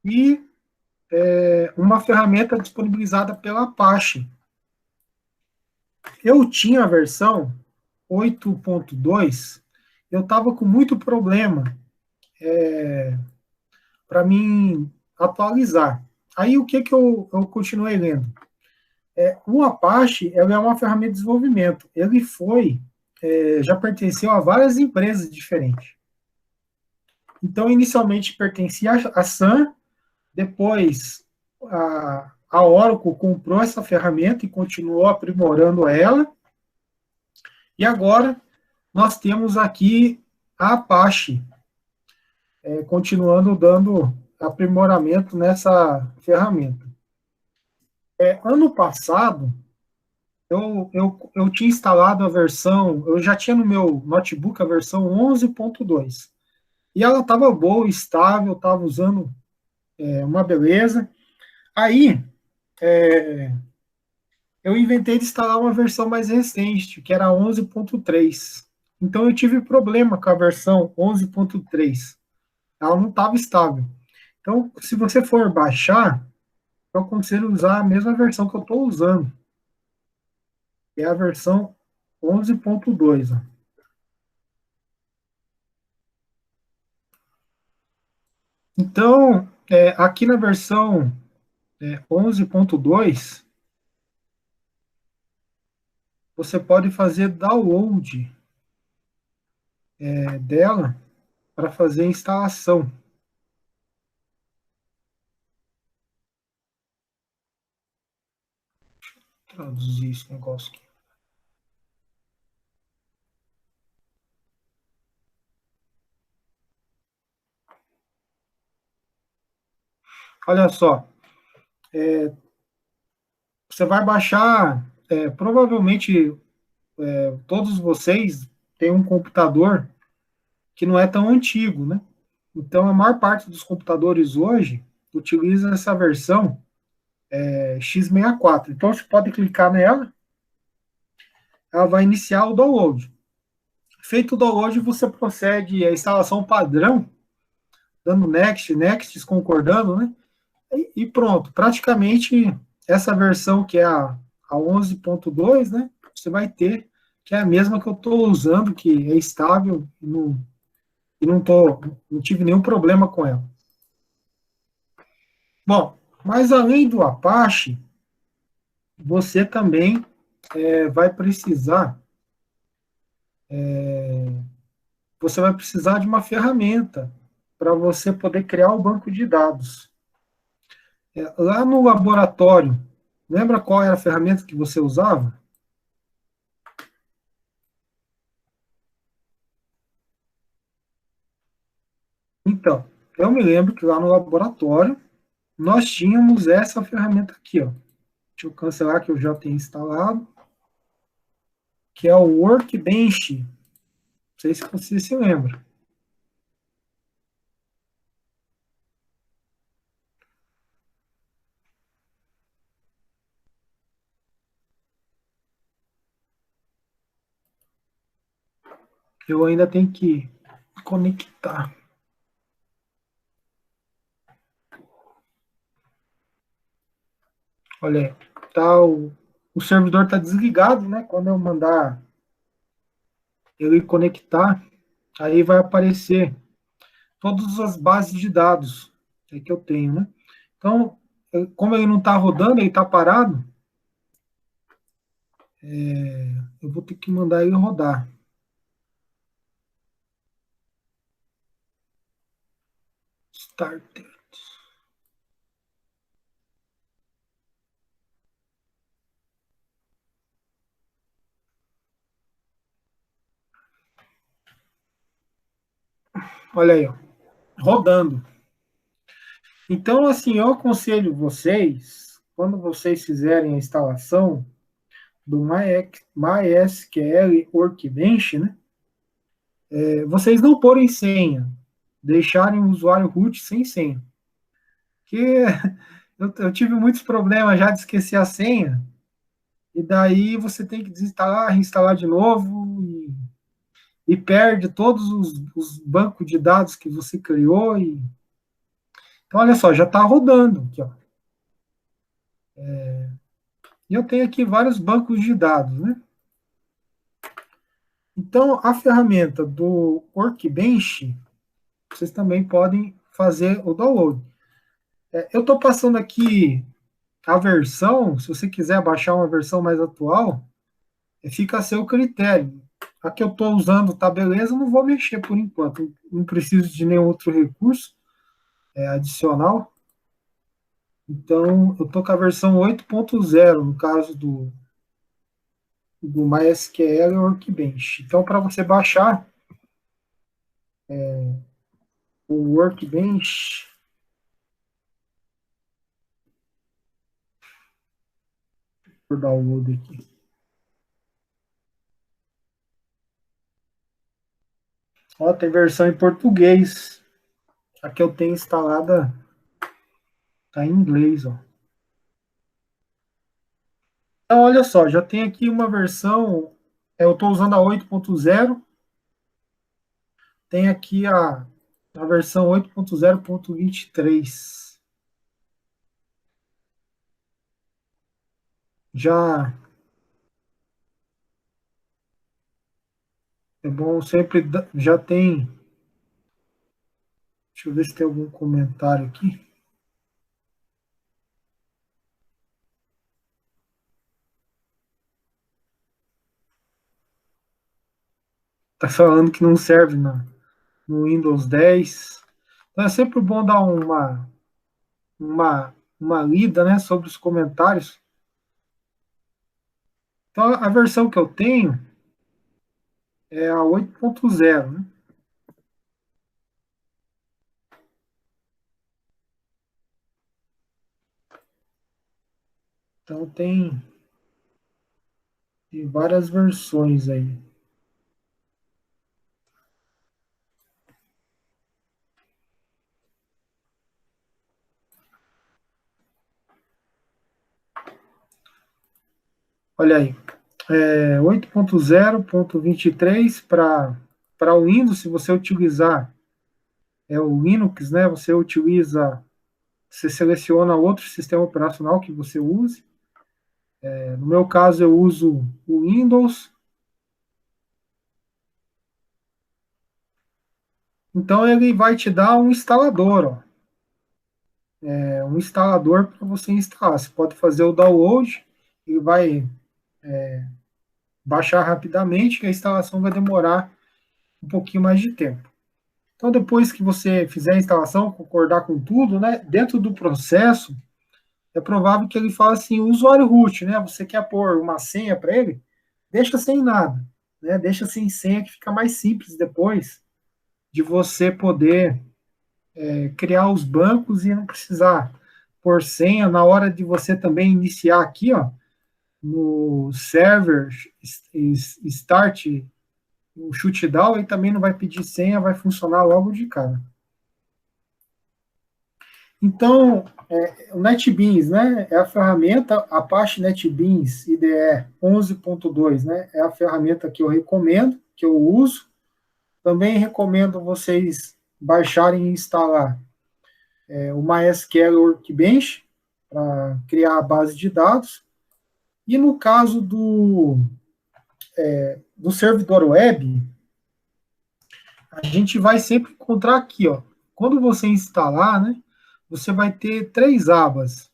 e uma ferramenta disponibilizada pela Apache. Eu tinha a versão 8.2, eu estava com muito problema para mim atualizar. Aí o que eu continuei lendo? O Apache ele é uma ferramenta de desenvolvimento. Ele já pertenceu a várias empresas diferentes. Então, inicialmente pertencia à Sun, depois a Oracle comprou essa ferramenta e continuou aprimorando ela. E agora nós temos aqui a Apache, continuando dando aprimoramento nessa ferramenta. Ano passado, eu tinha instalado a versão, eu já tinha no meu notebook a versão 11.2. E ela estava boa, estável, estava usando uma beleza. Aí, eu inventei de instalar uma versão mais recente, que era a 11.3. Então, eu tive problema com a versão 11.3. Ela não estava estável. Então, se você for baixar, eu aconselho usar a mesma versão que eu estou usando, que é a versão 11.2. Então, aqui na versão 11.2, você pode fazer download dela para fazer a instalação. Traduzir esse negócio aqui. Olha só, você vai baixar, provavelmente todos vocês têm um computador que não é tão antigo, né? Então, a maior parte dos computadores hoje utiliza essa versão x64. Então, você pode clicar nela, ela vai iniciar o download. Feito o download, você procede à instalação padrão, dando next, next, concordando, né? E pronto. Praticamente, essa versão que é a 11.2, né? Você vai ter, que é a mesma que eu estou usando, que é estável e não tive nenhum problema com ela. Bom, mas além do Apache, você também vai precisar, você vai precisar de uma ferramenta para você poder criar o banco de dados. Lá no laboratório, lembra qual era a ferramenta que você usava? Então, eu me lembro que lá no laboratório nós tínhamos essa ferramenta aqui, ó. Deixa eu cancelar que eu já tenho instalado, que é o Workbench. Não sei se você se lembra. Eu ainda tenho que conectar. Olha aí, tá o servidor está desligado, né? Quando eu mandar ele conectar, aí vai aparecer todas as bases de dados que eu tenho, né? Então, como ele não está rodando, ele está parado, eu vou ter que mandar ele rodar. Starter. Olha aí, ó, rodando. Então, assim, eu aconselho vocês, quando vocês fizerem a instalação do MySQL Workbench, né, vocês não porem senha, deixarem o usuário root sem senha. Porque eu tive muitos problemas já de esquecer a senha, e daí você tem que desinstalar, reinstalar de novo, e perde todos os bancos de dados que você criou. Então, olha só, já está rodando aqui, ó. E eu tenho aqui vários bancos de dados, né? Então, a ferramenta do Workbench, vocês também podem fazer o download. Eu estou passando aqui a versão, se você quiser baixar uma versão mais atual, fica a seu critério. A que eu estou usando tá beleza, não vou mexer por enquanto. Não preciso de nenhum outro recurso adicional. Então, eu estou com a versão 8.0, no caso do MySQL e Workbench. Então, para você baixar o Workbench, por download aqui. Ó, tem versão em português. A que eu tenho instalada está em inglês, ó. Então, olha só, já tem aqui uma versão, eu estou usando a 8.0, tem aqui a versão 8.0.23. Já é bom sempre, já tem, deixa eu ver se tem algum comentário aqui. Tá falando que não serve no Windows 10. Então é sempre bom dar uma lida, né, sobre os comentários. Então a versão que eu tenho é a 8.0, né? Então tem várias versões aí. Olha aí, 8.0.23 para o Windows, se você utilizar o Linux, né? Você seleciona outro sistema operacional que você use. No meu caso, eu uso o Windows. Então, ele vai te dar um instalador, ó. Um instalador para você instalar. Você pode fazer o download, ele vai baixar rapidamente, e a instalação vai demorar um pouquinho mais de tempo. Então, depois que você fizer a instalação, concordar com tudo, né, dentro do processo, é provável que ele fale assim, o usuário root, né, você quer pôr uma senha para ele, deixa sem nada, né, deixa sem senha, que fica mais simples depois de você poder criar os bancos e não precisar pôr senha na hora de você também iniciar aqui, ó, no server start o shutdown, e também não vai pedir senha, vai funcionar logo de cara. Então, o NetBeans, né, é a ferramenta, a Apache NetBeans IDE 11.2, né, é a ferramenta que eu recomendo, que eu uso. Também recomendo vocês baixarem e instalar o MySQL Workbench para criar a base de dados. E no caso do servidor web, a gente vai sempre encontrar aqui, ó. Quando você instalar, né, você vai ter três abas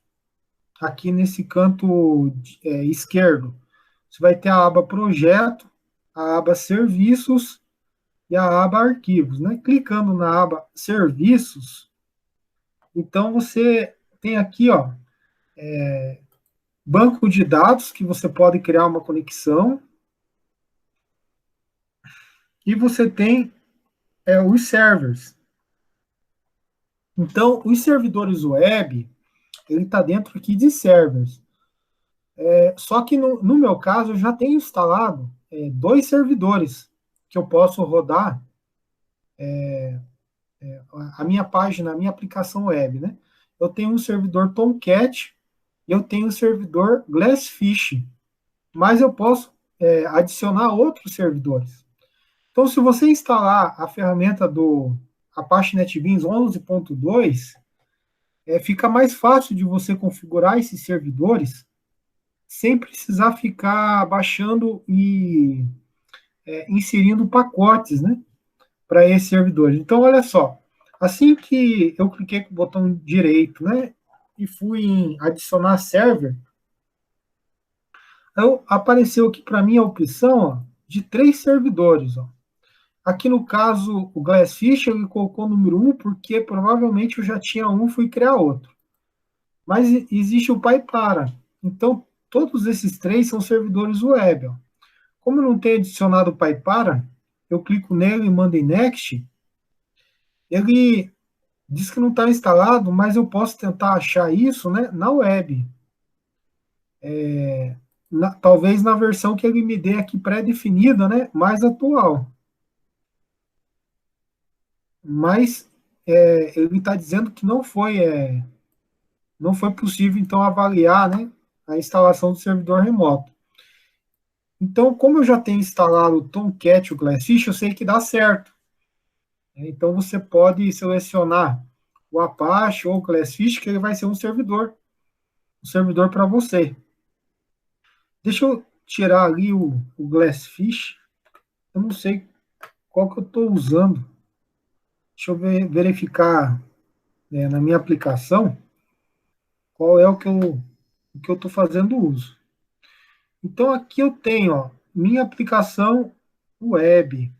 aqui nesse canto esquerdo. Você vai ter a aba Projeto, a aba Serviços e a aba Arquivos, né? Clicando na aba Serviços, então você tem aqui, ó, banco de dados que você pode criar uma conexão, e você tem os servers. Então, os servidores web, ele está dentro aqui de servers. Só que no meu caso, eu já tenho instalado dois servidores que eu posso rodar a minha página, a minha aplicação web, né? Eu tenho um servidor Tomcat e eu tenho um servidor Glassfish, mas eu posso adicionar outros servidores. Então, se você instalar a ferramenta do Apache NetBeans 11.2, fica mais fácil de você configurar esses servidores sem precisar ficar baixando e inserindo pacotes, né, para esses servidores. Então, olha só, assim que eu cliquei com o botão direito, né, e fui em adicionar server, então, apareceu aqui para mim a opção ó, de 3 servidores. Ó. Aqui no caso, o Glassfish ele colocou o número 1 porque provavelmente eu já tinha um, fui criar outro. Mas existe o PyPara. Então, todos esses 3 são servidores web. Ó. Como eu não tenho adicionado o PyPara, eu clico nele e mando em Next. Ele diz que não está instalado, mas eu posso tentar achar isso, né, na web. Talvez na versão que ele me dê aqui pré-definida, né, mais atual. Mas ele está dizendo que não foi possível, então, avaliar, né, a instalação do servidor remoto. Então, como eu já tenho instalado o Tomcat e o Glassfish, eu sei que dá certo. Então, você pode selecionar o Apache ou o Glassfish, que ele vai ser um servidor para você. Deixa eu tirar ali o Glassfish. Eu não sei qual que eu estou usando. Deixa eu verificar na minha aplicação qual é o que eu estou fazendo uso. Então, aqui eu tenho ó, minha aplicação web.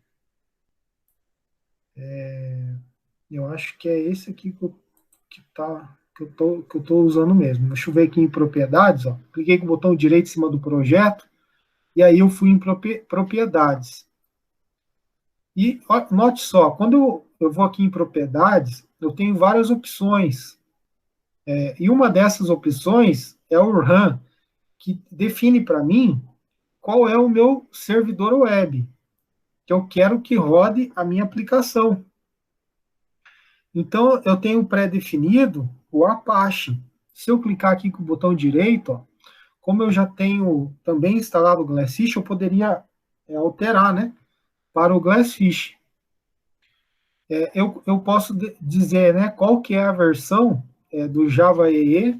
Eu acho que é esse aqui que eu tô usando mesmo. Deixa eu ver aqui em propriedades. Ó. Cliquei com o botão direito em cima do projeto. E aí eu fui em propriedades. E ó, note só, quando eu vou aqui em propriedades, eu tenho várias opções. E uma dessas opções é o RAM, que define para mim qual é o meu servidor web, que eu quero que rode a minha aplicação. Então, eu tenho pré-definido o Apache. Se eu clicar aqui com o botão direito, ó, como eu já tenho também instalado o Glassfish, eu poderia alterar, né, para o Glassfish. Eu posso dizer, né, qual que é a versão do Java EE.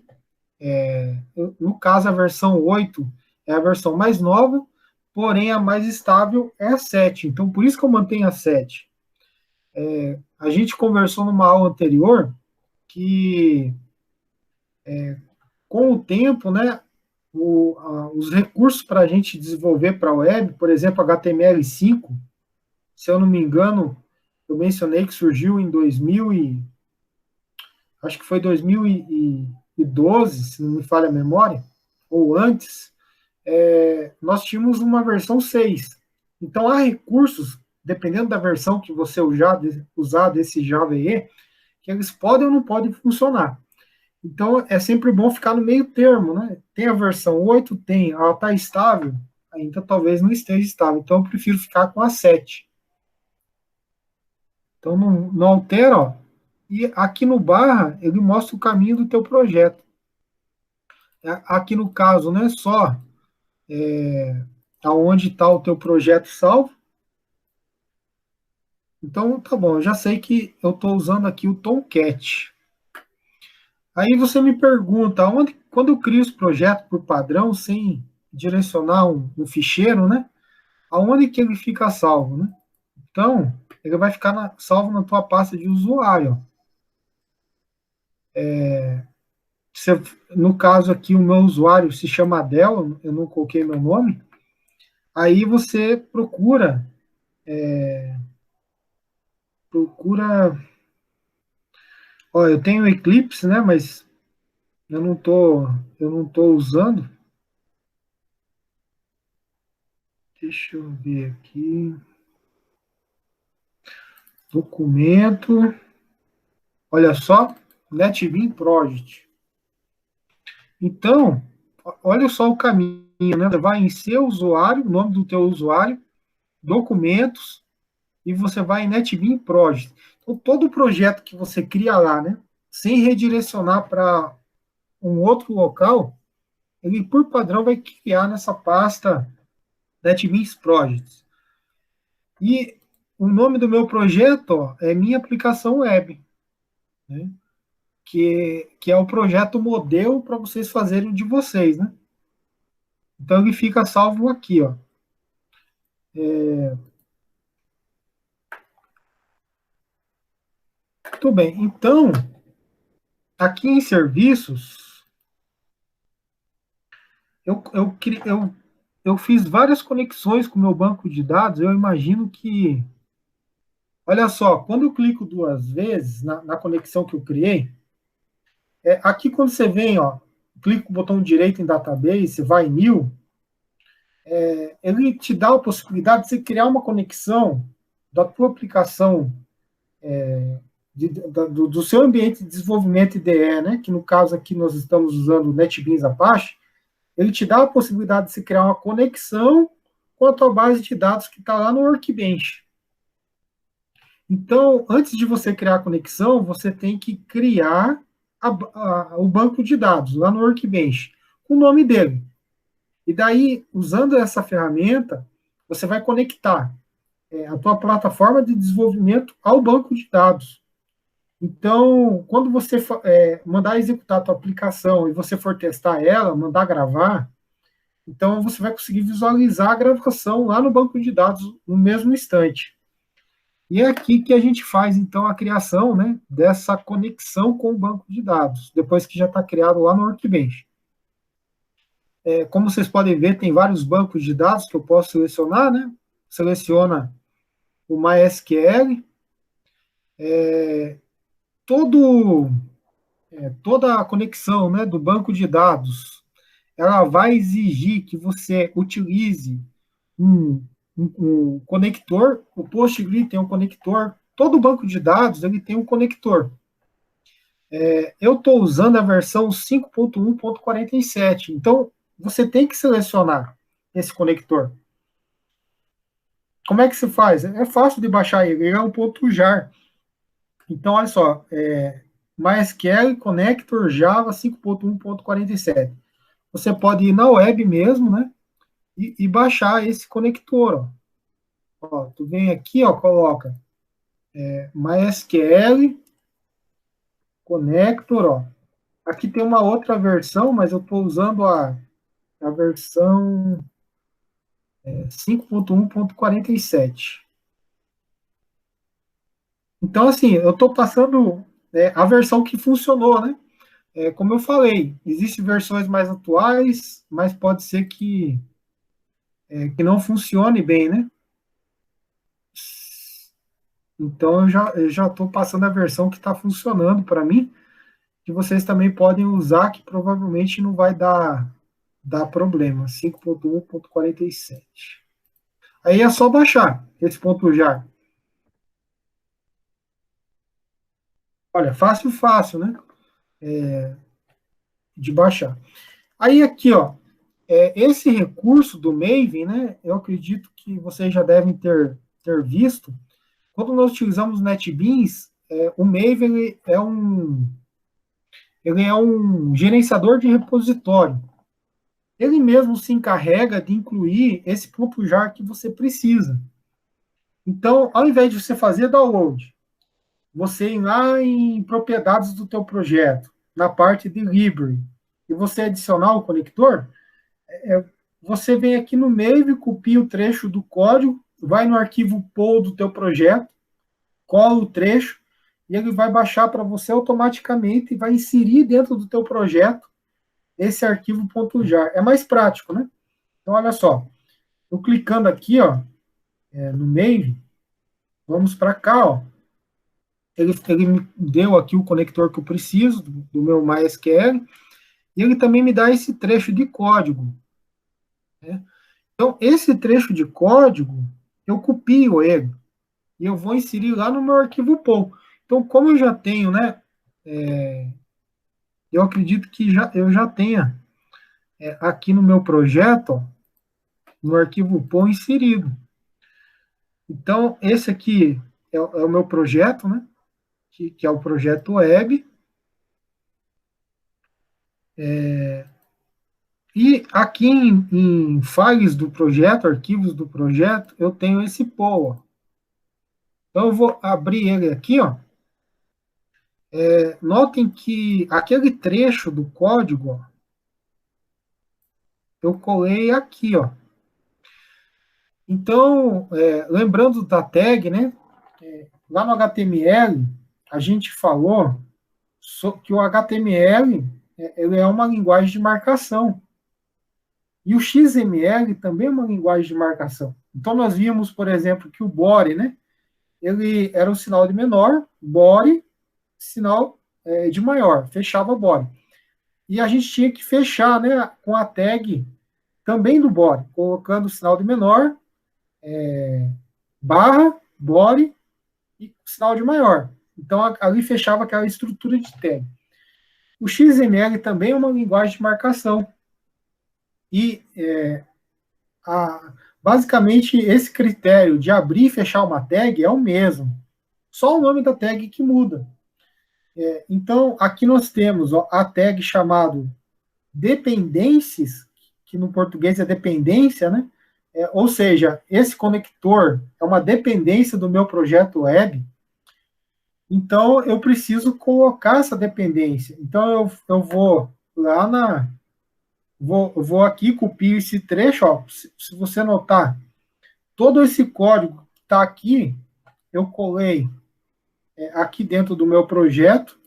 No caso, a versão 8 é a versão mais nova, porém a mais estável é a 7. Então, por isso que eu mantenho a 7. A gente conversou numa aula anterior que, com o tempo, né, os recursos para a gente desenvolver para a web, por exemplo, HTML5, se eu não me engano, eu mencionei que surgiu em 2000 acho que foi 2012, se não me falha a memória, ou antes, nós tínhamos uma versão 6. Então, há recursos, dependendo da versão que você usar desse Java EE, que eles podem ou não podem funcionar. Então, é sempre bom ficar no meio termo, né? Tem a versão 8, tem, ela está estável, ainda talvez não esteja estável. Então, eu prefiro ficar com a 7. Então, não altera, ó. E aqui no barra, ele mostra o caminho do teu projeto. Aqui no caso, né, só aonde está o teu projeto salvo. Então, tá bom, eu já sei que eu estou usando aqui o Tomcat. Aí você me pergunta, quando eu crio esse projeto por padrão, sem direcionar um ficheiro, né? Aonde que ele fica salvo, né? Então, ele vai ficar salvo na tua pasta de usuário. No caso aqui, o meu usuário se chama Adel, eu não coloquei meu nome. Aí você procura. Ó, eu tenho Eclipse, né? Mas eu não tô usando. Deixa eu ver aqui. Documento. Olha só, NetBeans Project. Então, olha só o caminho, né? Você vai em seu usuário, o nome do teu usuário, documentos, e você vai em NetBeans Project. Então, todo projeto que você cria lá, né? Sem redirecionar para um outro local, ele, por padrão, vai criar nessa pasta NetBeans Projects. E o nome do meu projeto ó, é Minha Aplicação Web. Né? que é o projeto modelo para vocês fazerem o de vocês, né? Então ele fica salvo aqui, ó. Muito bem. Então, aqui em serviços, eu fiz várias conexões com o meu banco de dados. Eu imagino que, olha só, quando eu clico duas vezes na conexão que eu criei, aqui quando você vem, ó, clica com o botão direito em database, vai em new, ele te dá a possibilidade de você criar uma conexão da tua aplicação, do seu ambiente de desenvolvimento IDE, né, que no caso aqui nós estamos usando o NetBeans Apache. Ele te dá a possibilidade de se criar uma conexão com a tua base de dados que está lá no Workbench. Então, antes de você criar a conexão, você tem que criar o banco de dados lá no Workbench, com o nome dele. E daí, usando essa ferramenta, você vai conectar a tua plataforma de desenvolvimento ao banco de dados. Então, quando você mandar executar a tua aplicação e você for testar ela, mandar gravar, então você vai conseguir visualizar a gravação lá no banco de dados no mesmo instante. E é aqui que a gente faz, então, a criação, né, dessa conexão com o banco de dados, depois que já está criado lá no Workbench. Como vocês podem ver, tem vários bancos de dados que eu posso selecionar, né? Seleciona o MySQL. Todo toda a conexão, né, do banco de dados, ela vai exigir que você utilize um conector. O Postgre tem um conector. Todo banco de dados ele tem um conector. Eu estou usando a versão 5.1.47. Então, você tem que selecionar esse conector. Como é que se faz? É fácil de baixar ele. Ele é um .jar. Então, olha só. MySQL Connector Java 5.1.47. Você pode ir na web mesmo, né? E baixar esse conector. Ó, tu vem aqui, ó, coloca MySQL Connector, ó. Aqui tem uma outra versão, mas eu estou usando a versão 5.1.47. Então, assim, eu estou passando a versão que funcionou, né? Como eu falei, existem versões mais atuais, mas pode ser que não funcione bem, né? Então, eu já estou passando a versão que está funcionando para mim, que vocês também podem usar, que provavelmente não vai dar problema. 5.1.47. Aí é só baixar esse ponto já. Olha, fácil, fácil, né? De baixar. Aí aqui, ó, esse recurso do Maven, né? Eu acredito que vocês já devem ter visto. Quando nós utilizamos NetBeans, o Maven ele é um gerenciador de repositório. Ele mesmo se encarrega de incluir esse ponto jar que você precisa. Então, ao invés de você fazer download, você ir lá em propriedades do teu projeto, na parte de library, e você adicionar o conector, você vem aqui no Maven, copia o trecho do código, vai no arquivo POL do teu projeto, cola o trecho, e ele vai baixar para você automaticamente e vai inserir dentro do teu projeto esse arquivo .jar. É mais prático, né? Então, olha só, eu clicando aqui, ó, no Maven, vamos para cá, ó, ele me deu aqui o conector que eu preciso do meu MySQL, e ele também me dá esse trecho de código, né? Então, esse trecho de código, eu copio ele, e eu vou inserir lá no meu arquivo POL. Então, como eu já tenho, né, eu acredito que eu já tenha aqui no meu projeto, ó, no arquivo POL inserido. Então, esse aqui é o meu projeto, né, que é o projeto web. E aqui em files do projeto, arquivos do projeto, eu tenho esse POL. Ó. Então, eu vou abrir ele aqui, ó. Notem que aquele trecho do código, ó, eu colei aqui, ó. Então, lembrando da tag, né? Lá no HTML, a gente falou que o HTML ele é uma linguagem de marcação. E o XML também é uma linguagem de marcação. Então, nós vimos, por exemplo, que o body, né? Ele era um sinal de menor, body, sinal de maior, fechava body. E a gente tinha que fechar, né, com a tag também do body, colocando o sinal de menor, barra, body e sinal de maior. Então, ali fechava aquela estrutura de tag. O XML também é uma linguagem de marcação. E, basicamente, esse critério de abrir e fechar uma tag é o mesmo. Só o nome da tag que muda. Então, aqui nós temos a tag chamado dependências, que no português é dependência, né? Ou seja, esse conector é uma dependência do meu projeto web, então eu preciso colocar essa dependência. Então eu vou lá vou aqui, copio esse trecho, ó, se você notar, todo esse código que está aqui, eu colei aqui dentro do meu projeto,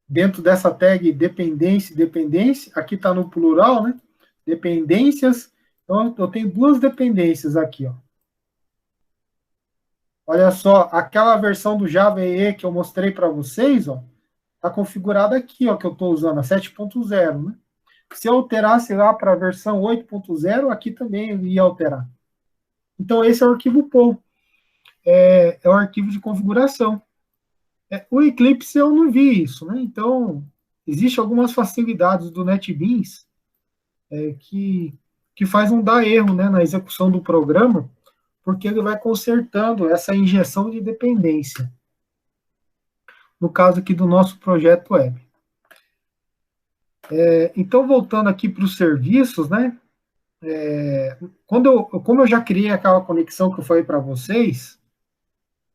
dentro dessa tag dependência, dependência, aqui está no plural, né? Dependências. Então, eu tenho duas dependências aqui, ó. Olha só, aquela versão do Java EE que eu mostrei para vocês, ó, está configurada aqui, ó, que eu estou usando, a 7.0, né? Se eu alterasse lá para a versão 8.0, aqui também eu ia alterar. Então, esse é o arquivo POM, é o arquivo de configuração. O Eclipse eu não vi isso, né? Então, existem algumas facilidades do NetBeans que faz não dar erro, né, na execução do programa, porque ele vai consertando essa injeção de dependência. No caso aqui do nosso projeto web. Então, voltando aqui para os serviços, né? Como eu já criei aquela conexão que eu falei para vocês,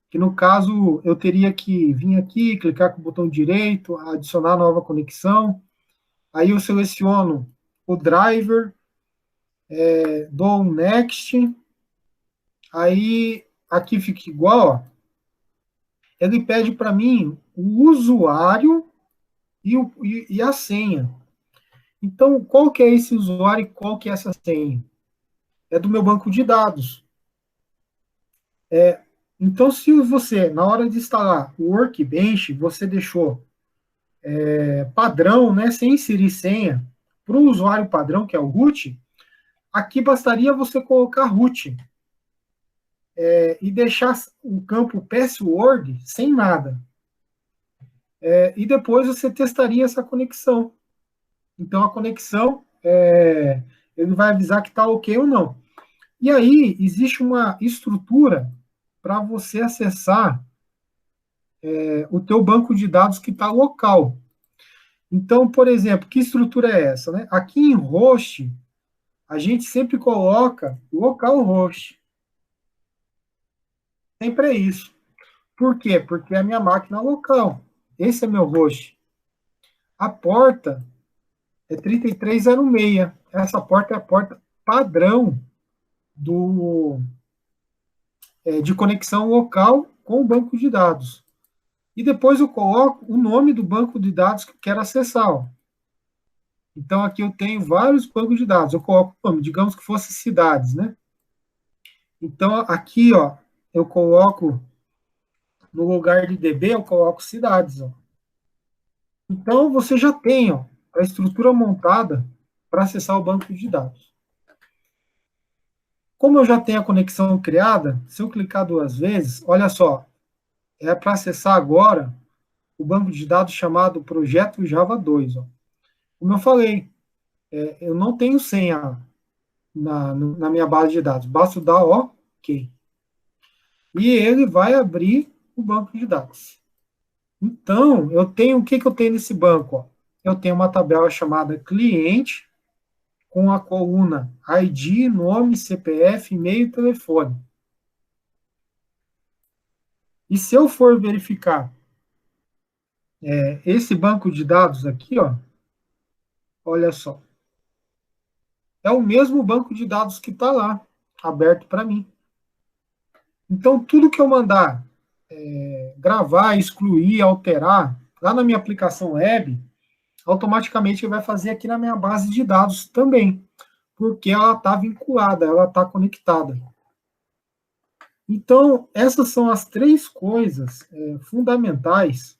que no caso eu teria que vir aqui, clicar com o botão direito, adicionar nova conexão, aí eu seleciono o driver, dou um next, aí aqui fica igual, ó, ele pede para mim o usuário e a senha. Então, qual que é esse usuário e qual que é essa senha? É do meu banco de dados. Então, se você, na hora de instalar o Workbench, você deixou padrão, né, sem inserir senha, para o usuário padrão, que é o root, aqui bastaria você colocar root e deixar o campo password sem nada. E depois você testaria essa conexão. Então, a conexão, ele vai avisar que está ok ou não. E aí, existe uma estrutura para você acessar o teu banco de dados que está local. Então, por exemplo, que estrutura é essa? Né? Aqui em host, a gente sempre coloca localhost. Sempre é isso. Por quê? Porque é a minha máquina local. Esse é meu host. A porta é 3306. Essa porta é a porta padrão de conexão local com o banco de dados. E depois eu coloco o nome do banco de dados que eu quero acessar. Ó. Então, aqui eu tenho vários bancos de dados. Eu coloco o nome, digamos que fosse cidades, né? Então, aqui, ó, eu coloco, no lugar de DB, eu coloco cidades. Ó. Então, você já tem ó, a estrutura montada para acessar o banco de dados. Como eu já tenho a conexão criada, se eu clicar duas vezes, olha só, é para acessar agora o banco de dados chamado Projeto Java 2. Ó. Como eu falei, eu não tenho senha na minha base de dados, basta dar OK. E ele vai abrir o banco de dados. Então, eu tenho o que eu tenho nesse banco? Ó? Eu tenho uma tabela chamada cliente, com a coluna ID, nome, CPF, e-mail e telefone. E se eu for verificar esse banco de dados aqui, ó, olha só, é o mesmo banco de dados que está lá, aberto para mim. Então, tudo que eu mandar gravar, excluir, alterar, lá na minha aplicação web, automaticamente ele vai fazer aqui na minha base de dados também, porque ela está vinculada, ela está conectada. Então, essas são as três coisas fundamentais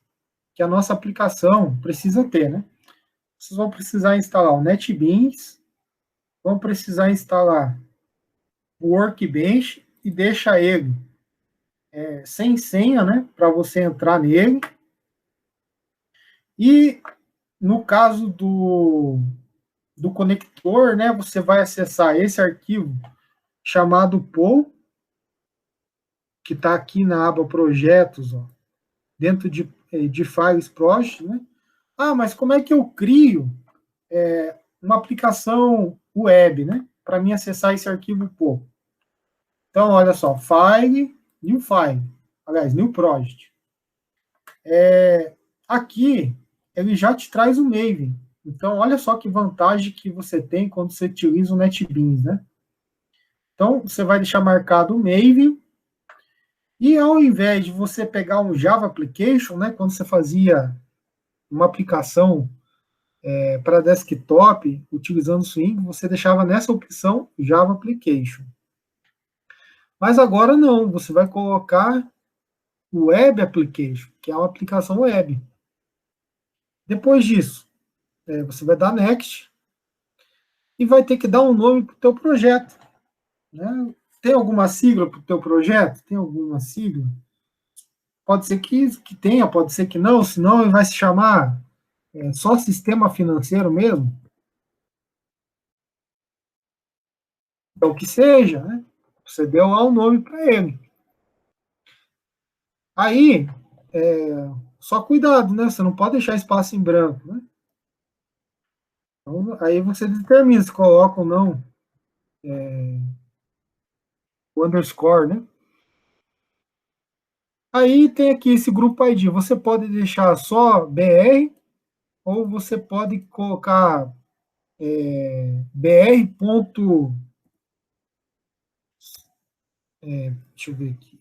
que a nossa aplicação precisa ter, né? Vocês vão precisar instalar o NetBeans, vão precisar instalar o Workbench e deixa ele sem senha, né, para você entrar nele. E no caso do conector, né, você vai acessar esse arquivo chamado POU, que está aqui na aba Projetos, ó, dentro de Files Project, né? Ah, mas como é que eu crio uma aplicação web, né, para mim acessar esse arquivo POU? Então, olha só, File, New File, aliás, New Project. Aqui, ele já te traz o Maven. Então, olha só que vantagem que você tem quando você utiliza o NetBeans, né? Então, você vai deixar marcado o Maven, e ao invés de você pegar um Java Application, né, quando você fazia uma aplicação para desktop, utilizando Swing, você deixava nessa opção Java Application. Mas agora não, você vai colocar o Web Application, que é uma aplicação web. Depois disso, você vai dar Next e vai ter que dar um nome para o teu projeto. Né? Tem alguma sigla para o teu projeto? Tem alguma sigla? Pode ser que tenha, pode ser que não, senão ele vai se chamar só sistema financeiro mesmo. Então, que seja, né? Você deu lá um nome para ele. Aí, só cuidado, né? Você não pode deixar espaço em branco, né? Então, aí você determina se coloca ou não o underscore, né? Aí tem aqui esse grupo ID. Você pode deixar só BR, ou você pode colocar BR. Deixa eu ver aqui.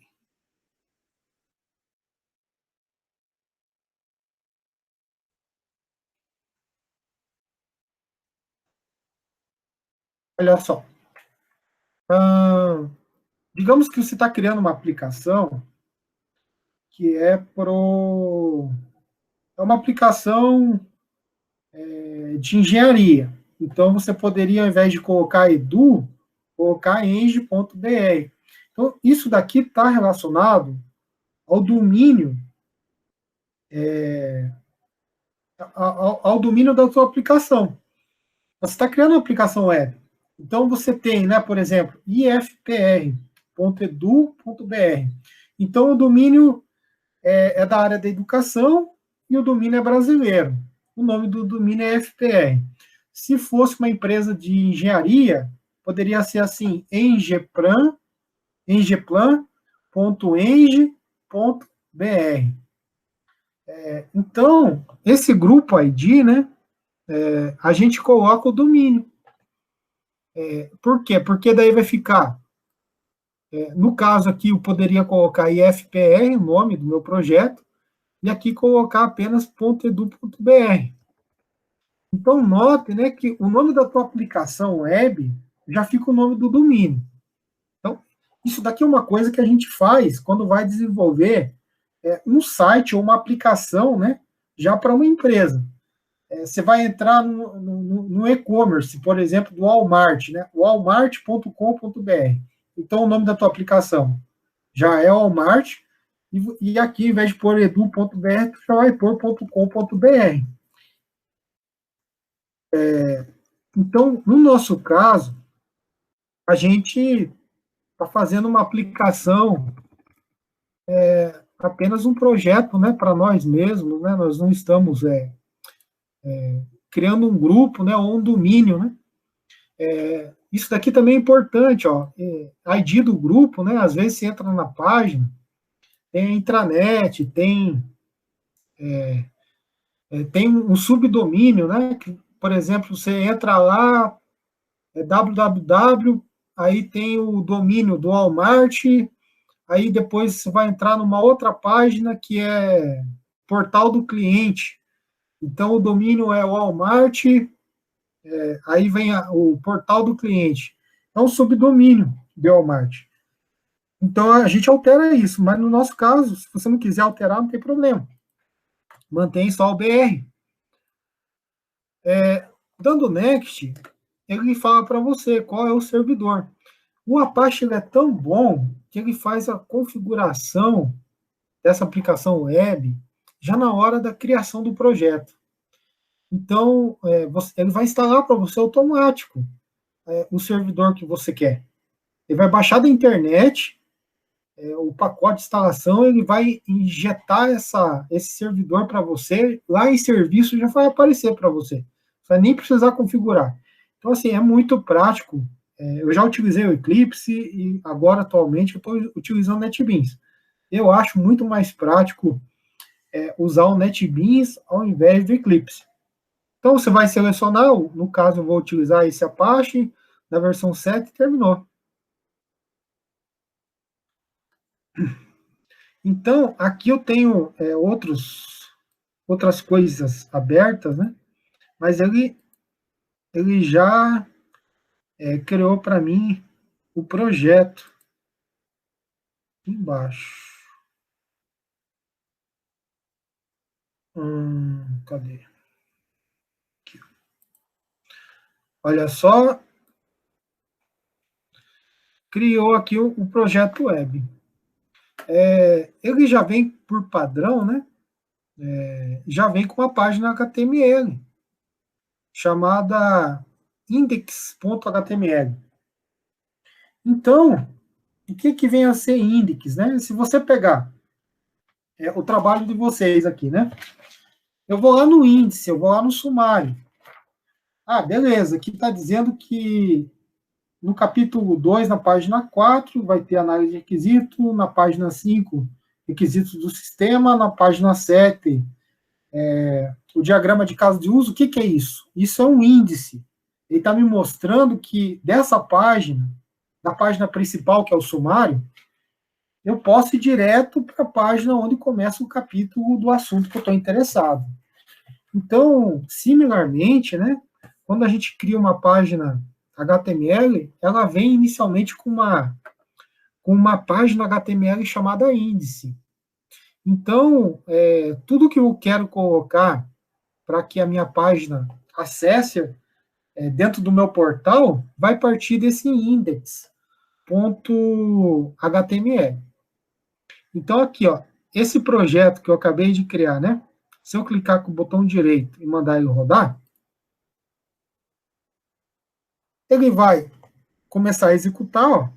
Olha só. Digamos que você está criando uma aplicação que é uma aplicação de engenharia. Então, você poderia, ao invés de colocar edu, colocar eng.br. Então, isso daqui está relacionado ao domínio ao domínio da sua aplicação. Você está criando uma aplicação web. Então, você tem, né, por exemplo, ifpr.edu.br. Então, o domínio é da área da educação e o domínio é brasileiro. O nome do domínio é FPR. Se fosse uma empresa de engenharia, poderia ser assim, engeplan.eng.br. Então, esse grupo ID, né, a gente coloca o domínio. Por quê? Porque daí vai ficar, no caso aqui, eu poderia colocar IFPR, o nome do meu projeto, e aqui colocar apenas .edu.br. Então, note, né, que o nome da tua aplicação web já fica o nome do domínio. Então, isso daqui é uma coisa que a gente faz quando vai desenvolver um site ou uma aplicação, né, já para uma empresa. Você vai entrar no e-commerce, por exemplo, do Walmart, né, walmart.com.br. Então, o nome da tua aplicação já é Walmart, e aqui, em vez de pôr edu.br, tu já vai pôr .com.br. Então, no nosso caso, a gente está fazendo uma aplicação, apenas um projeto, né, para nós mesmos, né, nós não estamos criando um grupo, né, ou um domínio, né. Isso daqui também é importante, ó, ID do grupo, né, às vezes você entra na página, tem a intranet, tem um subdomínio, né? Que, por exemplo, você entra lá, www, aí tem o domínio do Walmart, aí depois você vai entrar numa outra página que é portal do cliente. Então, o domínio é Walmart, aí vem o portal do cliente. É um subdomínio do Walmart. Então, a gente altera isso, mas no nosso caso, se você não quiser alterar, não tem problema. Mantém só o BR. Dando next, ele fala para você qual é o servidor. O Apache ele é tão bom que ele faz a configuração dessa aplicação web já na hora da criação do projeto. Então, ele vai instalar para você automático o servidor que você quer. Ele vai baixar da internet o pacote de instalação, ele vai injetar esse servidor para você, lá em serviço já vai aparecer para você. Você vai nem precisar configurar. Então, assim, é muito prático. Eu já utilizei o Eclipse e agora, atualmente, eu estou utilizando o NetBeans. Eu acho muito mais prático usar o NetBeans ao invés do Eclipse. Então, você vai selecionar, no caso, eu vou utilizar esse Apache, da versão 7, e terminou. Então, aqui eu tenho outras coisas abertas, né? Mas ele já criou para mim o projeto aqui embaixo. Cadê? Aqui. Olha só, criou aqui o projeto web. Ele já vem por padrão, né? Já vem com uma página HTML chamada index.html. Então, o que vem a ser index, né? Se você pegar o trabalho de vocês aqui, né? Eu vou lá no índice, eu vou lá no sumário. Ah, beleza, aqui está dizendo que no capítulo 2, na página 4, vai ter análise de requisito, na página 5, requisitos do sistema, na página 7, o diagrama de caso de uso. O que é isso? Isso é um índice. Ele está me mostrando que dessa página, da página principal, que é o sumário, eu posso ir direto para a página onde começa o capítulo do assunto que eu estou interessado. Então, similarmente, né, quando a gente cria uma página HTML, ela vem inicialmente com uma página HTML chamada índice. Então, tudo que eu quero colocar para que a minha página acesse dentro do meu portal vai partir desse index.html. Então, aqui, ó, esse projeto que eu acabei de criar, né? Se eu clicar com o botão direito e mandar ele rodar, ele vai começar a executar, ó.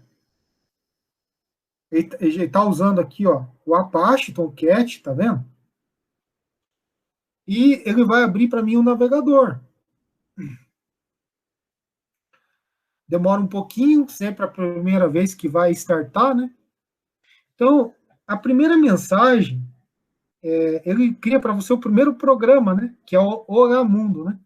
Ele está usando aqui, ó, o Apache Tomcat, tá vendo? E ele vai abrir para mim o navegador. Demora um pouquinho, sempre a primeira vez que vai startar, né? Então, a primeira mensagem, ele cria para você o primeiro programa, né? Que é o Olá Mundo, né?